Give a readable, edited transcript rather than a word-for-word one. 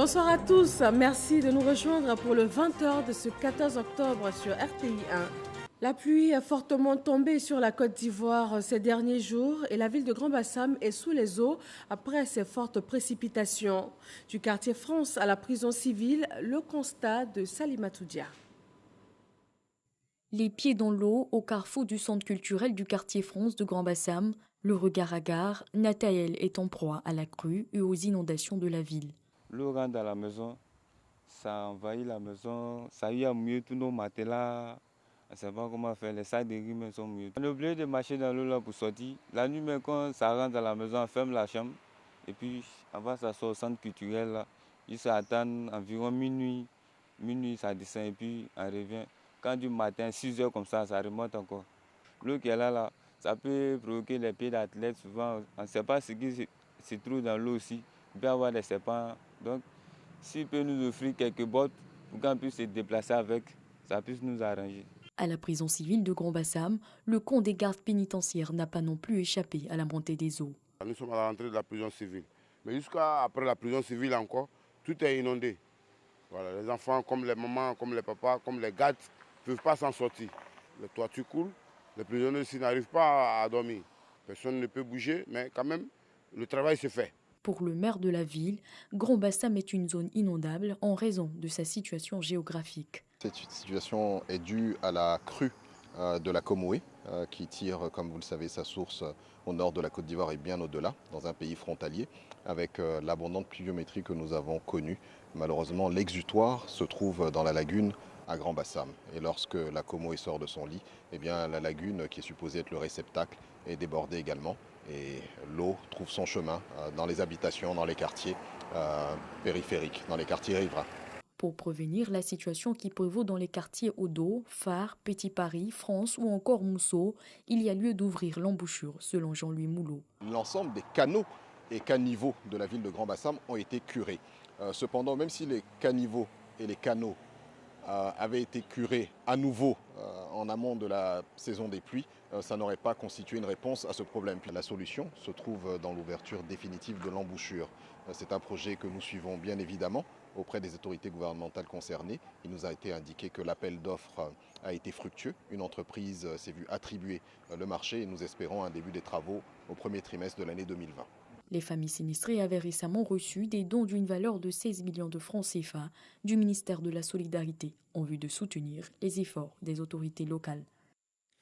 Bonsoir à tous, merci de nous rejoindre pour le 20h de ce 14 octobre sur RTI 1. La pluie est fortement tombée sur la Côte d'Ivoire ces derniers jours et la ville de Grand-Bassam est sous les eaux après ces fortes précipitations. Du quartier France à la prison civile, le constat de Salimatou Dia. Les pieds dans l'eau au carrefour du centre culturel du quartier France de Grand-Bassam, le regard hagard, Nathaël est en proie à la crue et aux inondations de la ville. L'eau rentre dans la maison, ça envahit la maison, ça y a mieux tous nos matelas. On ne sait pas comment faire, les sacs de riz même sont mieux. On est obligé de marcher dans l'eau là pour sortir. La nuit, même quand ça rentre dans la maison, on ferme la chambre. Et puis, on va s'asseoir au centre culturel là. Jusqu'à attendre environ minuit. Minuit, ça descend et puis on revient. Quand du matin, 6 heures comme ça remonte encore. L'eau qui est là, ça peut provoquer les pieds d'athlètes souvent. On ne sait pas ce qui se trouve dans l'eau aussi. Il peut y avoir des serpents. Donc, s'il peut nous offrir quelques bottes pour qu'on puisse se déplacer avec, ça puisse nous arranger. À la prison civile de Grand-Bassam, le camp des gardes pénitentiaires n'a pas non plus échappé à la montée des eaux. Nous sommes à la rentrée de la prison civile. Mais jusqu'après la prison civile encore, tout est inondé. Voilà, les enfants, comme les mamans, comme les papas, comme les gardes, ne peuvent pas s'en sortir. Les toitures coulent, les prisonniers aussi n'arrivent pas à dormir. Personne ne peut bouger, mais quand même, le travail se fait. Pour le maire de la ville, Grand-Bassam est une zone inondable en raison de sa situation géographique. Cette situation est due à la crue de la Comoé, qui tire, comme vous le savez, sa source au nord de la Côte d'Ivoire et bien au-delà, dans un pays frontalier, avec l'abondante pluviométrie que nous avons connue. Malheureusement, l'exutoire se trouve dans la lagune à Grand-Bassam. Et lorsque la Comoé sort de son lit, eh bien, la lagune, qui est supposée être le réceptacle, est débordée également. Et l'eau trouve son chemin dans les habitations, dans les quartiers périphériques, dans les quartiers riverains. Pour prévenir la situation qui prévaut dans les quartiers Odo, Phare, Petit Paris, France ou encore Mousseau, il y a lieu d'ouvrir l'embouchure, selon Jean-Louis Moulot. L'ensemble des canaux et caniveaux de la ville de Grand-Bassam ont été curés. Cependant, même si les caniveaux et les canaux avaient été curés à nouveau en amont de la saison des pluies, ça n'aurait pas constitué une réponse à ce problème. Puis la solution se trouve dans l'ouverture définitive de l'embouchure. C'est un projet que nous suivons bien évidemment auprès des autorités gouvernementales concernées. Il nous a été indiqué que l'appel d'offres a été fructueux. Une entreprise s'est vue attribuer le marché et nous espérons un début des travaux au premier trimestre de l'année 2020. Les familles sinistrées avaient récemment reçu des dons d'une valeur de 16 millions de francs CFA du ministère de la Solidarité en vue de soutenir les efforts des autorités locales.